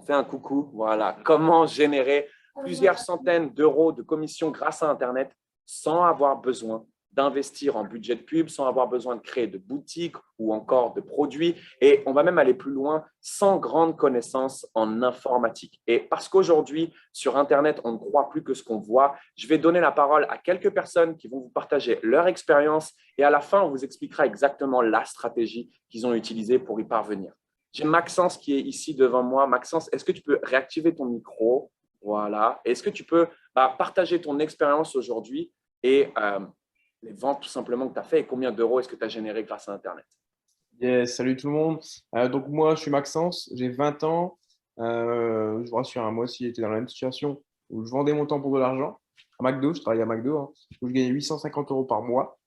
fait un coucou. Voilà. Comment générer plusieurs centaines d'euros de commissions grâce à Internet sans avoir besoin d'investir en budget de pub, sans avoir besoin de créer de boutiques ou encore de produits. Et on va même aller plus loin, sans grande connaissance en informatique. Et parce qu'aujourd'hui, sur Internet, on ne croit plus que ce qu'on voit, je vais donner la parole à quelques personnes qui vont vous partager leur expérience et à la fin, on vous expliquera exactement la stratégie qu'ils ont utilisée pour y parvenir. J'ai Maxence qui est ici devant moi. Maxence, est-ce que tu peux réactiver ton micro? Voilà. Est-ce que tu peux partager ton expérience aujourd'hui et les ventes tout simplement que tu as fait et combien d'euros est-ce que tu as généré grâce à Internet? Yes, salut tout le monde. Donc moi, je suis Maxence, j'ai 20 ans. Je vous rassure, moi aussi, j'étais dans la même situation où je vendais mon temps pour de l'argent. À McDo, je travaillais à McDo, où je gagnais 850 euros par mois.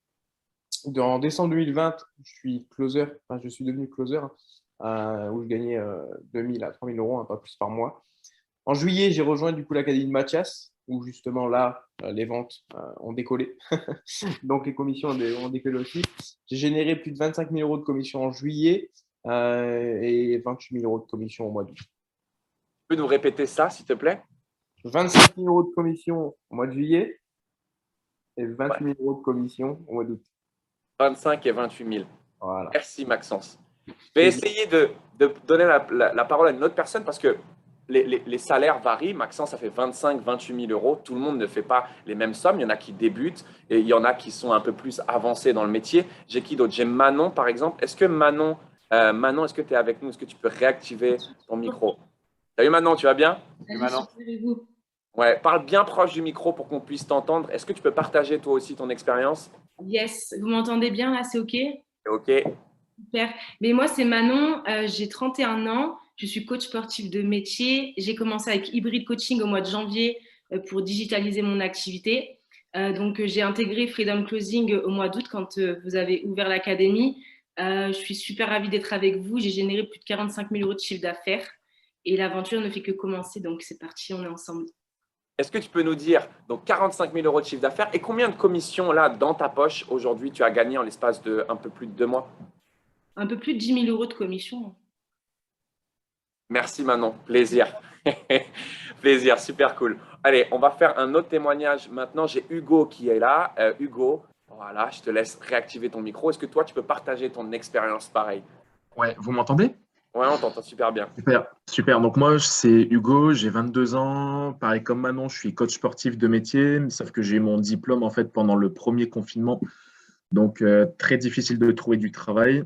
En décembre 2020, je suis devenu closer, où je gagnais 2000 à 3000 euros, pas plus par mois. En juillet, j'ai rejoint du coup l'Académie de Mathias, où justement là, les ventes ont décollé. Donc les commissions ont décollé aussi. J'ai généré plus de 25 000 euros de commissions en juillet et 28 000 euros de commissions au mois d'août. Tu peux nous répéter ça, s'il te plaît? 25 000 euros de commissions au mois de juillet et Ouais. 28 000 euros de commissions au mois d'août. 25 et 28 000. Voilà. Merci, Maxence. Je vais essayer de donner la parole à une autre personne parce que les salaires varient. Maxence, ça fait 25, 28 000 euros. Tout le monde ne fait pas les mêmes sommes. Il y en a qui débutent et il y en a qui sont un peu plus avancés dans le métier. J'ai qui d'autre? J'ai Manon, par exemple. Est-ce que Manon, est-ce que tu es avec nous? Est-ce que tu peux réactiver ton micro? Salut Manon, tu vas bien? Salut Manon. Salut vous. Ouais, parle bien proche du micro pour qu'on puisse t'entendre. Est-ce que tu peux partager toi aussi ton expérience? Yes, vous m'entendez bien là, c'est OK? Ok. Super. Mais moi, c'est Manon, j'ai 31 ans, je suis coach sportif de métier. J'ai commencé avec Hybrid Coaching au mois de janvier pour digitaliser mon activité. Donc, j'ai intégré Freedom Closing au mois d'août quand vous avez ouvert l'académie. Je suis super ravie d'être avec vous. J'ai généré plus de 45 000 euros de chiffre d'affaires et l'aventure ne fait que commencer. Donc, c'est parti, on est ensemble. Est-ce que tu peux nous dire, donc 45 000 euros de chiffre d'affaires et combien de commissions là dans ta poche aujourd'hui tu as gagné en l'espace de un peu plus de 2 mois? Un peu plus de 10 000 euros de commission. Merci Manon, plaisir. Plaisir, super cool. Allez, on va faire un autre témoignage. Maintenant, j'ai Hugo qui est là. Hugo, voilà, je te laisse réactiver ton micro. Est-ce que toi, tu peux partager ton expérience pareil? Ouais, vous m'entendez? Ouais, on t'entend super bien. Super, super. Donc moi, c'est Hugo, j'ai 22 ans. Pareil comme Manon, je suis coach sportif de métier, sauf que j'ai eu mon diplôme en fait pendant le premier confinement. Donc très difficile de trouver du travail.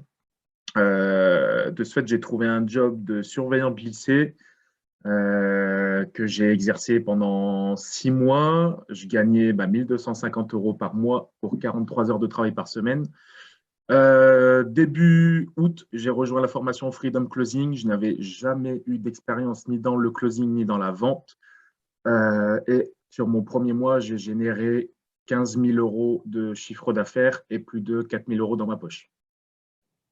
De ce fait, j'ai trouvé un job de surveillant de lycée que j'ai exercé pendant 6 mois. Je gagnais 1250 euros par mois pour 43 heures de travail par semaine. Début août, j'ai rejoint la formation Freedom Closing. Je n'avais jamais eu d'expérience ni dans le closing ni dans la vente. Et sur mon premier mois, j'ai généré 15 000 euros de chiffre d'affaires et plus de 4 000 euros dans ma poche.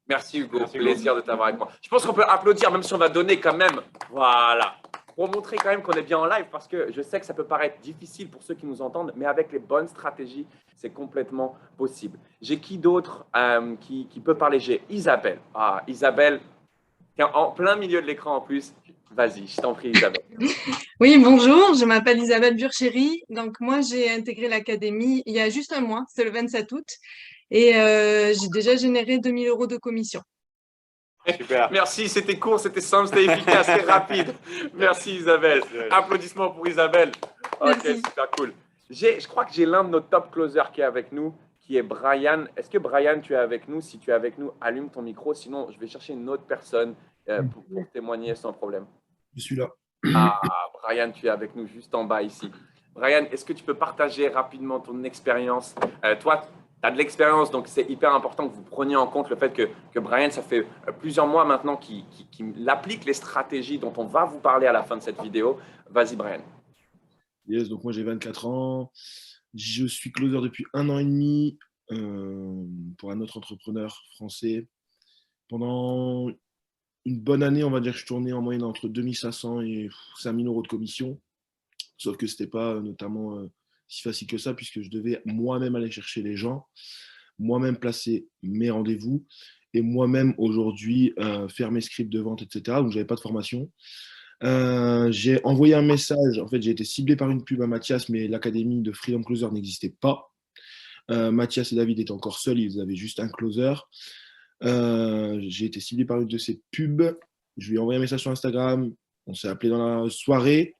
Merci Hugo, plaisir de t'avoir avec moi. Je pense qu'on peut applaudir, même si on va donner quand même, voilà, pour montrer quand même qu'on est bien en live, parce que je sais que ça peut paraître difficile pour ceux qui nous entendent, mais avec les bonnes stratégies, c'est complètement possible. J'ai qui d'autre qui peut parler? J'ai Isabelle. Ah, Isabelle, qui est en plein milieu de l'écran en plus. Vas-y, je t'en prie Isabelle. Oui, bonjour, je m'appelle Isabelle Burchéry. Donc, moi, j'ai intégré l'académie il y a juste un mois, c'est le 27 août, et j'ai déjà généré 2000 euros de commission. Super. Merci, c'était court, c'était simple, c'était efficace, c'était rapide. Merci Isabelle. Applaudissements pour Isabelle. Ok, Merci. super cool. Je crois que j'ai l'un de nos top closers qui est avec nous, qui est Brian. Est-ce que Brian, tu es avec nous? Si tu es avec nous, allume ton micro. Sinon, je vais chercher une autre personne pour témoigner sans problème. Je suis là. Ah, Brian, tu es avec nous juste en bas ici. Brian, est-ce que tu peux partager rapidement ton expérience? Toi, tu as de l'expérience, donc c'est hyper important que vous preniez en compte le fait que Brian, ça fait plusieurs mois maintenant qu'il applique les stratégies dont on va vous parler à la fin de cette vidéo. Vas-y, Brian. Yes, donc moi j'ai 24 ans. Je suis closer depuis 1 an et demi pour un autre entrepreneur français. Pendant une bonne année, on va dire que je tournais en moyenne entre 2500 et 5000 euros de commission. Sauf que ce n'était pas notamment si facile que ça, puisque je devais moi-même aller chercher les gens, moi-même placer mes rendez-vous et moi-même aujourd'hui faire mes scripts de vente, etc. Donc je n'avais pas de formation. J'ai envoyé un message. En fait, j'ai été ciblé par une pub à Mathias, mais l'académie de Freedom Closer n'existait pas. Mathias et David étaient encore seuls, ils avaient juste un closer. J'ai été ciblé par une de ces pubs. Je lui ai envoyé un message sur Instagram. On s'est appelé dans la soirée.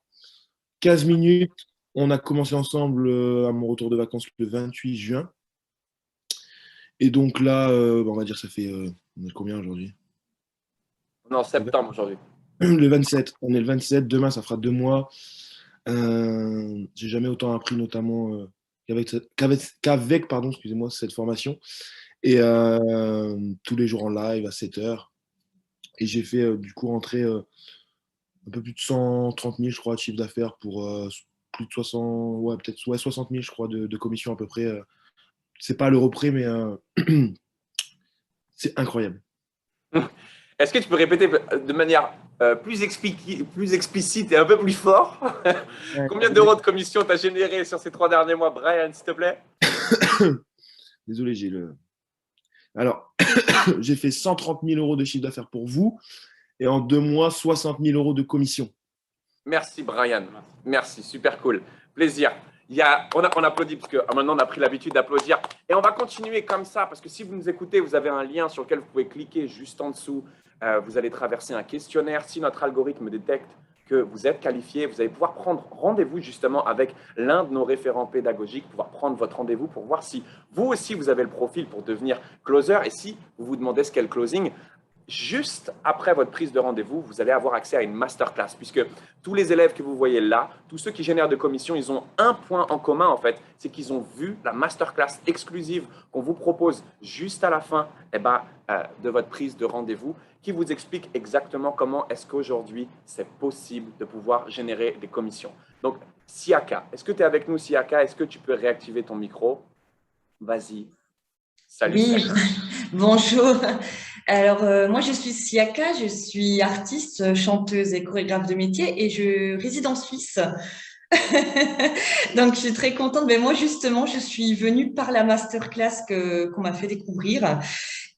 15 minutes. On a commencé ensemble à mon retour de vacances le 28 juin. Et donc là, on va dire, ça fait on est combien aujourd'hui? On est en septembre aujourd'hui. Le 27. On est le 27. Demain, ça fera 2 mois. J'ai jamais autant appris, notamment qu'avec pardon, excusez-moi, cette formation. Et tous les jours en live à 7 heures. Et j'ai fait du coup rentrer un peu plus de 130 000, je crois, de chiffre d'affaires pour plus de 60, ouais, peut-être 60 000, je crois, de commission à peu près. C'est pas à l'euro près, mais c'est incroyable. Est-ce que tu peux répéter de manière plus explicite et un peu plus fort combien d'euros de commission tu as généré sur ces 3 derniers mois, Brian, s'il te plaît? Désolé, j'ai le. Alors, j'ai fait 130 000 euros de chiffre d'affaires pour vous et en 2 mois, 60 000 euros de commission. Merci, Brian. Merci, super cool. Plaisir. On applaudit parce que maintenant on a pris l'habitude d'applaudir. Et on va continuer comme ça parce que si vous nous écoutez, vous avez un lien sur lequel vous pouvez cliquer juste en dessous. Vous allez traverser un questionnaire. Si notre algorithme détecte que vous êtes qualifié, vous allez pouvoir prendre rendez-vous justement avec l'un de nos référents pédagogiques, pouvoir prendre votre rendez-vous pour voir si vous aussi vous avez le profil pour devenir closer. Et si vous vous demandez ce qu'est le closing, juste après votre prise de rendez-vous, vous allez avoir accès à une masterclass puisque tous les élèves que vous voyez là, tous ceux qui génèrent de commissions, ils ont un point en commun en fait, c'est qu'ils ont vu la masterclass exclusive qu'on vous propose juste à la fin de votre prise de rendez-vous qui vous explique exactement comment est-ce qu'aujourd'hui c'est possible de pouvoir générer des commissions. Donc, Siaka, est-ce que tu es avec nous, Siaka? Est-ce que tu peux réactiver ton micro? Vas-y. Salut. Oui, bonjour. Alors, moi, je suis Siaka, je suis artiste, chanteuse et chorégraphe de métier et je réside en Suisse. Donc, je suis très contente. Mais moi, justement, je suis venue par la masterclass qu'on m'a fait découvrir.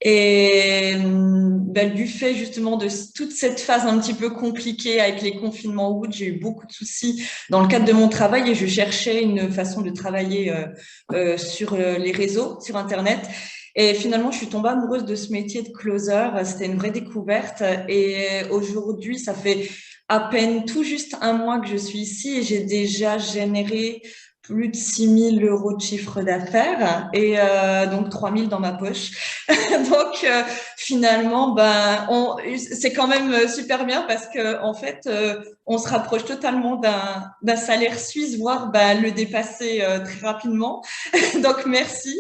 Et du fait justement de toute cette phase un petit peu compliquée avec les confinements août, j'ai eu beaucoup de soucis dans le cadre de mon travail et je cherchais une façon de travailler sur les réseaux, sur Internet. Et finalement, je suis tombée amoureuse de ce métier de closer. C'était une vraie découverte. Et aujourd'hui, ça fait à peine tout juste un mois que je suis ici et j'ai déjà généré plus de 6 000 euros de chiffre d'affaires et donc 3 000 dans ma poche. Donc finalement, c'est quand même super bien parce que en fait, on se rapproche totalement d'un salaire suisse, voire le dépasser très rapidement. Donc merci.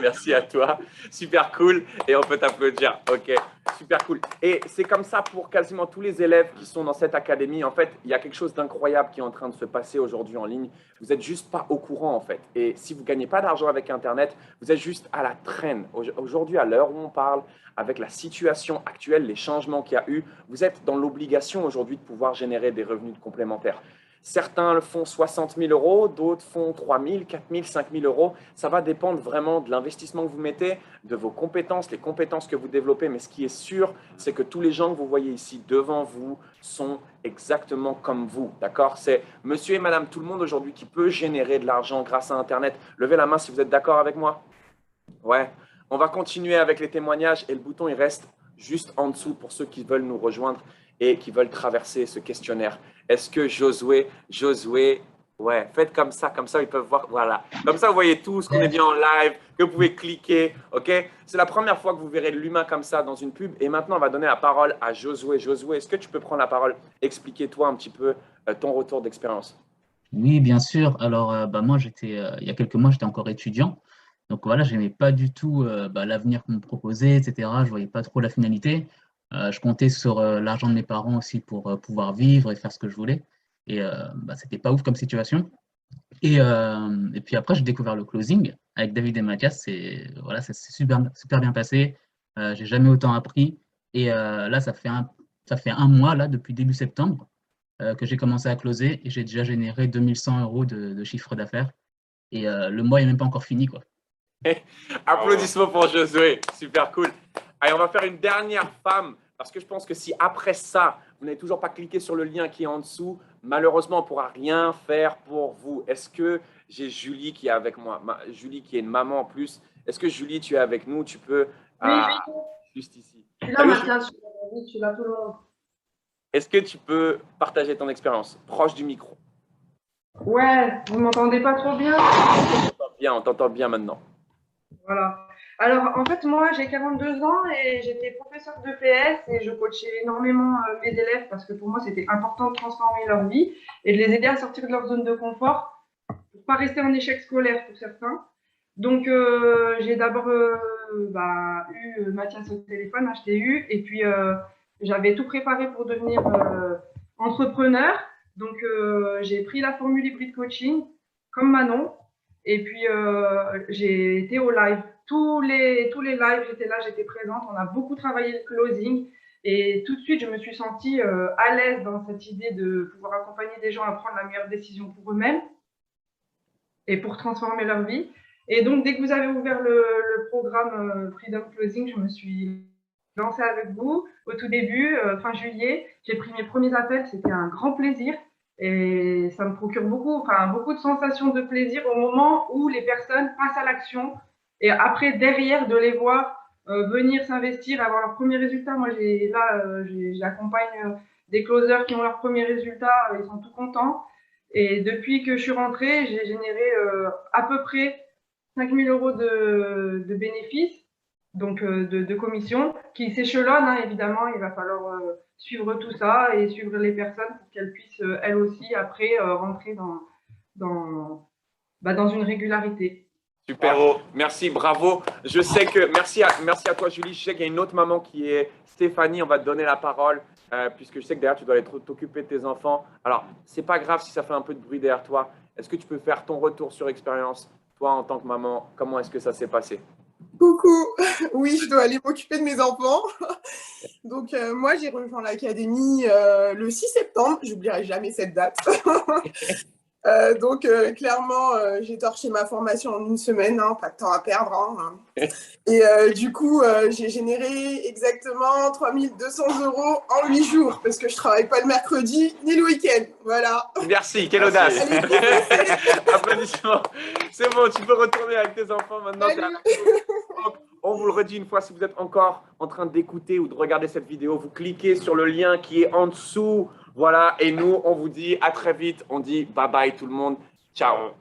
Merci à toi. Super cool. Et on peut t'applaudir. OK. Super cool. Et c'est comme ça pour quasiment tous les élèves qui sont dans cette académie. En fait, il y a quelque chose d'incroyable qui est en train de se passer aujourd'hui en ligne. Vous n'êtes juste pas au courant, en fait. Et si vous ne gagnez pas d'argent avec Internet, vous êtes juste à la traîne. Aujourd'hui, à l'heure où on parle, avec la situation actuelle, les changements qu'il y a eu, vous êtes dans l'obligation aujourd'hui de pouvoir générer des revenus complémentaires. Certains font 60 000 euros, d'autres font 3 000, 4 000, 5 000 euros. Ça va dépendre vraiment de l'investissement que vous mettez, de vos compétences, les compétences que vous développez. Mais ce qui est sûr, c'est que tous les gens que vous voyez ici devant vous sont exactement comme vous. D'accord? C'est monsieur et madame tout le monde aujourd'hui qui peut générer de l'argent grâce à Internet. Levez la main si vous êtes d'accord avec moi. Ouais. On va continuer avec les témoignages et le bouton, il reste juste en dessous pour ceux qui veulent nous rejoindre et qui veulent traverser ce questionnaire. Est-ce que Josué, ouais, faites comme ça, ils peuvent voir, voilà. Comme ça, vous voyez tout ce qu'on est bien en live, que vous pouvez cliquer, ok? C'est la première fois que vous verrez l'humain comme ça dans une pub. Et maintenant, on va donner la parole à Josué. Josué, est-ce que tu peux prendre la parole? Expliquez-toi un petit peu ton retour d'expérience. Oui, bien sûr. Alors, moi, il y a quelques mois, j'étais encore étudiant. Donc voilà, je n'aimais pas du tout l'avenir qu'on me proposait, etc. Je ne voyais pas trop la finalité. Je comptais sur l'argent de mes parents aussi pour pouvoir vivre et faire ce que je voulais. Et c'était pas ouf comme situation. Et puis après, j'ai découvert le closing avec David et Mathias. Voilà, ça s'est super bien passé. J'ai jamais autant appris. Et là, ça fait un mois, là, depuis début septembre, que j'ai commencé à closer et j'ai déjà généré 2100 euros de chiffre d'affaires. Et le mois n'est même pas encore fini, quoi. Applaudissements pour Josué, super cool. Allez, on va faire une dernière femme parce que je pense que si après ça, vous n'avez toujours pas cliqué sur le lien qui est en dessous, malheureusement, on ne pourra rien faire pour vous. Est-ce que j'ai Julie qui est avec moi, Julie qui est une maman en plus. Est-ce que Julie, tu es avec nous? Tu peux… Oui, juste ici. je suis là, Mathias. Je suis là, tout le monde. Est-ce que tu peux partager ton expérience proche du micro? Ouais, vous m'entendez pas trop bien? Bien, on t'entend bien maintenant. Voilà. Alors, en fait, moi, j'ai 42 ans et j'étais professeure de PS et je coachais énormément mes élèves parce que pour moi, c'était important de transformer leur vie et de les aider à sortir de leur zone de confort pour pas rester en échec scolaire pour certains. Donc, j'ai d'abord eu Mathias au téléphone, je t'ai eu, et puis j'avais tout préparé pour devenir entrepreneur. Donc, j'ai pris la formule hybride coaching comme Manon, et puis j'ai été au live. Tous les lives, j'étais là, j'étais présente. On a beaucoup travaillé le closing, et tout de suite, je me suis sentie à l'aise dans cette idée de pouvoir accompagner des gens à prendre la meilleure décision pour eux-mêmes et pour transformer leur vie. Et donc, dès que vous avez ouvert le programme Freedom Closing, je me suis lancée avec vous au tout début, fin juillet. J'ai pris mes premiers appels, c'était un grand plaisir et ça me procure beaucoup de sensations de plaisir au moment où les personnes passent à l'action et après, derrière, de les voir venir s'investir, avoir leurs premiers résultats. Moi, j'accompagne des closers qui ont leurs premiers résultats, ils sont tout contents. Et depuis que je suis rentrée, j'ai généré à peu près 5 000 € de bénéfices, donc de commissions, qui s'échelonnent, hein, évidemment. Il va falloir suivre tout ça et suivre les personnes pour qu'elles puissent, elles aussi, après, rentrer dans une régularité. Super, bravo. Merci, bravo. Je sais que, merci à toi, Julie. Je sais qu'il y a une autre maman qui est Stéphanie. On va te donner la parole, puisque je sais que derrière, tu dois aller t'occuper de tes enfants. Alors, c'est pas grave si ça fait un peu de bruit derrière toi. Est-ce que tu peux faire ton retour sur expérience, toi, en tant que maman? Comment est-ce que ça s'est passé? Coucou, oui, je dois aller m'occuper de mes enfants. Donc, moi, j'ai rejoint l'académie le 6 septembre. J'oublierai jamais cette date. Donc, clairement, j'ai torché ma formation en une semaine, hein, pas de temps à perdre. Hein. Et du coup, j'ai généré exactement 3 200 € en 8 jours parce que je ne travaille pas le mercredi ni le week-end. Voilà. Merci, quelle audace. Applaudissements. C'est bon, tu peux retourner avec tes enfants maintenant. On vous le redit une fois, si vous êtes encore en train d'écouter ou de regarder cette vidéo, vous cliquez sur le lien qui est en dessous. Voilà, et nous, on vous dit à très vite. On dit bye bye tout le monde. Ciao.